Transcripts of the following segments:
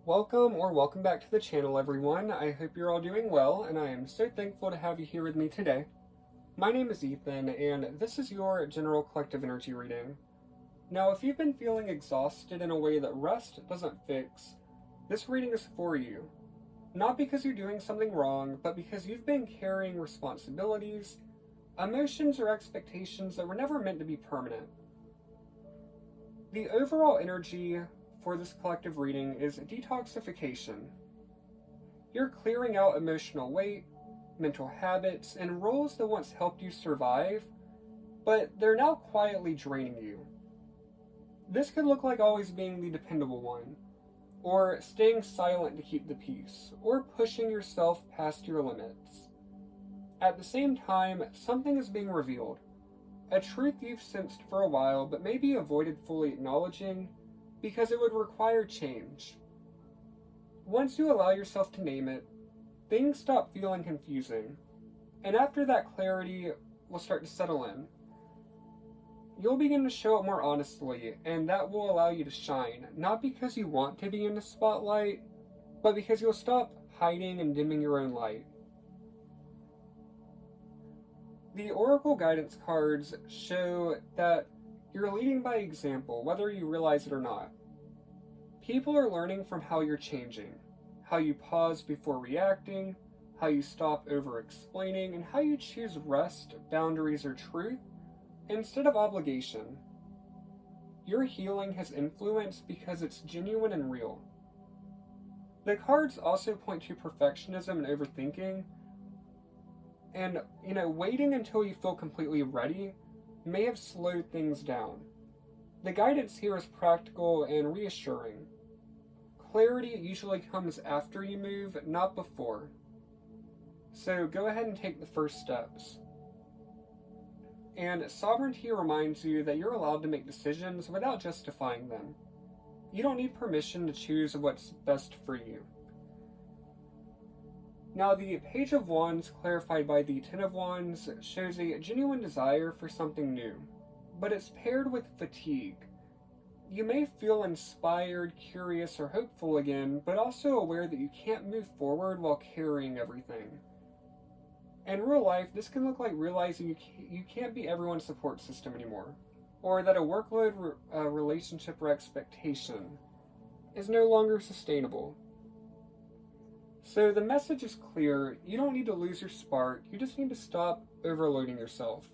Welcome back to the channel, everyone. I hope you're all doing well, and I am so thankful to have you here with me today. My name is Ethan, and this is your general collective energy reading. Now, if you've been feeling exhausted in a way that rest doesn't fix, this reading is for you. Not because you're doing something wrong, but because you've been carrying responsibilities, emotions, or expectations that were never meant to be permanent. The overall energy for this collective reading is detoxification. You're clearing out emotional weight, mental habits, and roles that once helped you survive, but they're now quietly draining you. This could look like always being the dependable one, or staying silent to keep the peace, or pushing yourself past your limits. At the same time, something is being revealed, a truth you've sensed for a while but maybe avoided fully acknowledging because it would require change. Once you allow yourself to name it, things stop feeling confusing, and after that clarity will start to settle in. You'll begin to show up more honestly, and that will allow you to shine, not because you want to be in the spotlight, but because you'll stop hiding and dimming your own light. The Oracle guidance cards show that you're leading by example, whether you realize it or not. People are learning from how you're changing, how you pause before reacting, how you stop over-explaining, and how you choose rest, boundaries, or truth instead of obligation. Your healing has influence because it's genuine and real. The cards also point to perfectionism and overthinking, and waiting until you feel completely ready may have slowed things down. The guidance here is practical and reassuring. Clarity usually comes after you move, not before. So go ahead and take the first steps. And sovereignty reminds you that you're allowed to make decisions without justifying them. You don't need permission to choose what's best for you. Now, the Page of Wands, clarified by the Ten of Wands, shows a genuine desire for something new, but it's paired with fatigue. You may feel inspired, curious, or hopeful again, but also aware that you can't move forward while carrying everything. In real life, this can look like realizing you can't be everyone's support system anymore, or that a workload, relationship, or expectation is no longer sustainable. So the message is clear. You don't need to lose your spark. You just need to stop overloading yourself.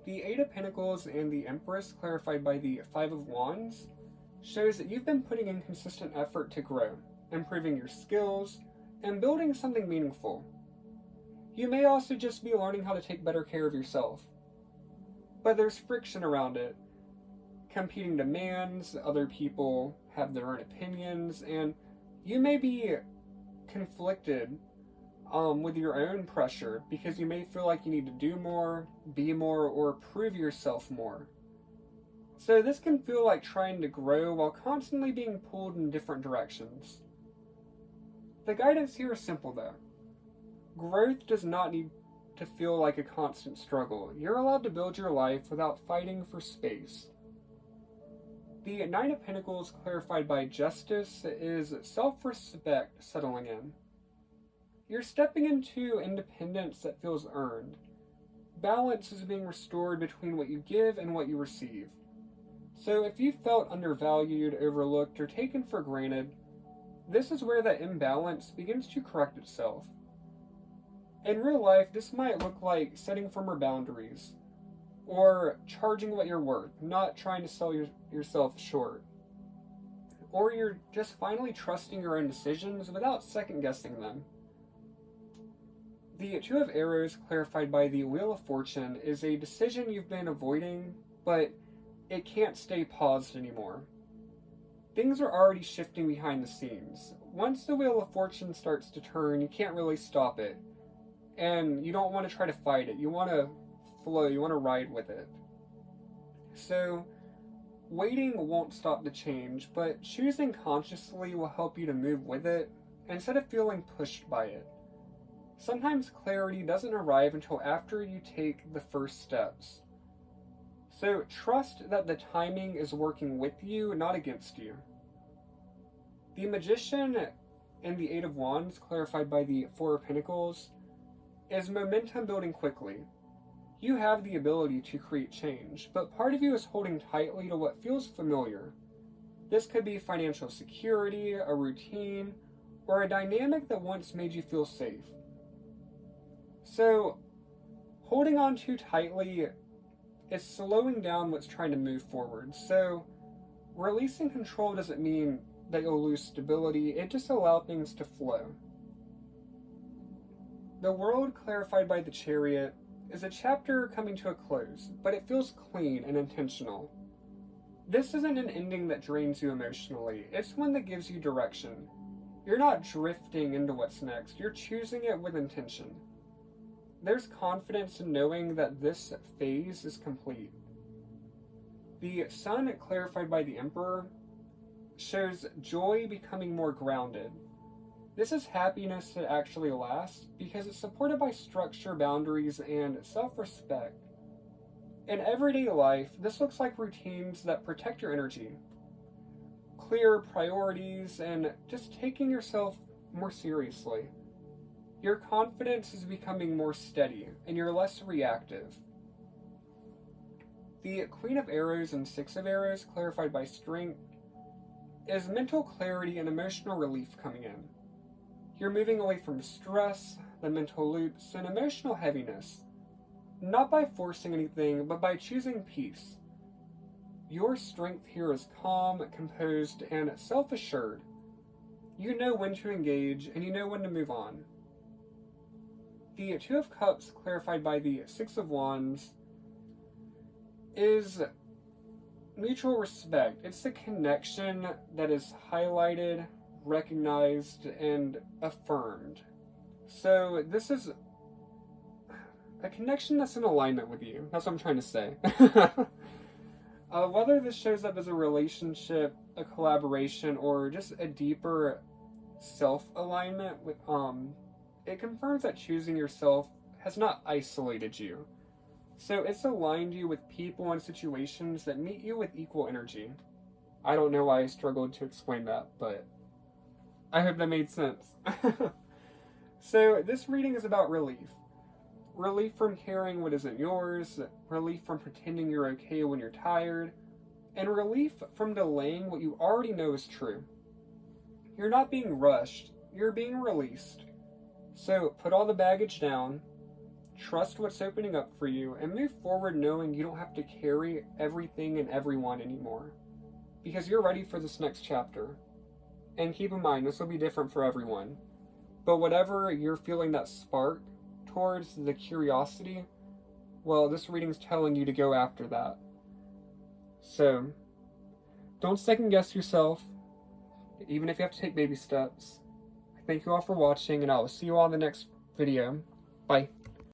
The Eight of Pentacles and the Empress, clarified by the Five of Wands, shows that you've been putting in consistent effort to grow, improving your skills, and building something meaningful. You may also just be learning how to take better care of yourself. But there's friction around it. Competing demands, other people have their own opinions, and you may be conflicted with your own pressure because you may feel like you need to do more, be more, or prove yourself more. So this can feel like trying to grow while constantly being pulled in different directions. The guidance here is simple though. Growth does not need to feel like a constant struggle. You're allowed to build your life without fighting for space. The Nine of Pentacles, clarified by Justice, is self-respect settling in. You're stepping into independence that feels earned. Balance is being restored between what you give and what you receive. So if you felt undervalued, overlooked, or taken for granted, this is where that imbalance begins to correct itself. In real life, this might look like setting firmer boundaries, or charging what you're worth, not trying to sell yourself short. Or you're just finally trusting your own decisions without second-guessing them. The Two of Arrows, clarified by the Wheel of Fortune, is a decision you've been avoiding, but it can't stay paused anymore. Things are already shifting behind the scenes. Once the Wheel of Fortune starts to turn, you can't really stop it. And you don't want to try to fight it. You want to flow, you want to ride with it. So, waiting won't stop the change, but choosing consciously will help you to move with it instead of feeling pushed by it. Sometimes clarity doesn't arrive until after you take the first steps. So trust that the timing is working with you, not against you. The Magician and the Eight of Wands, clarified by the Four of Pentacles, is momentum building quickly. You have the ability to create change, but part of you is holding tightly to what feels familiar. This could be financial security, a routine, or a dynamic that once made you feel safe. So, holding on too tightly is slowing down what's trying to move forward. So, releasing control doesn't mean that you'll lose stability, it just allows things to flow. The World, clarified by the Chariot, is a chapter coming to a close, but it feels clean and intentional. This isn't an ending that drains you emotionally, it's one that gives you direction. You're not drifting into what's next, you're choosing it with intention. There's confidence in knowing that this phase is complete. The Sun, clarified by the Emperor, shows joy becoming more grounded. This is happiness that actually lasts because it's supported by structure, boundaries, and self-respect. In everyday life, this looks like routines that protect your energy, clear priorities, and just taking yourself more seriously. Your confidence is becoming more steady, and you're less reactive. The Queen of Arrows and Six of Arrows, clarified by Strength, is mental clarity and emotional relief coming in. You're moving away from stress, the mental loops, and emotional heaviness, not by forcing anything, but by choosing peace. Your strength here is calm, composed, and self-assured. You know when to engage, and you know when to move on. The Two of Cups, clarified by the Six of Wands, is mutual respect. It's the connection that is highlighted, recognized, and affirmed. So this is a connection that's in alignment with you. That's what I'm trying to say. Whether this shows up as a relationship, a collaboration, or just a deeper self-alignment with it confirms that choosing yourself has not isolated you. So it's aligned you with people and situations that meet you with equal energy. I don't know why I struggled to explain that, but I hope that made sense. So this reading is about relief. Relief from carrying what isn't yours, relief from pretending you're okay when you're tired, and relief from delaying what you already know is true. You're not being rushed, you're being released. So put all the baggage down, trust what's opening up for you, and move forward knowing you don't have to carry everything and everyone anymore. Because you're ready for this next chapter. And keep in mind, this will be different for everyone. But whatever you're feeling that spark towards, the curiosity, well, this reading's telling you to go after that. So, don't second guess yourself, even if you have to take baby steps. Thank you all for watching, and I will see you all in the next video. Bye.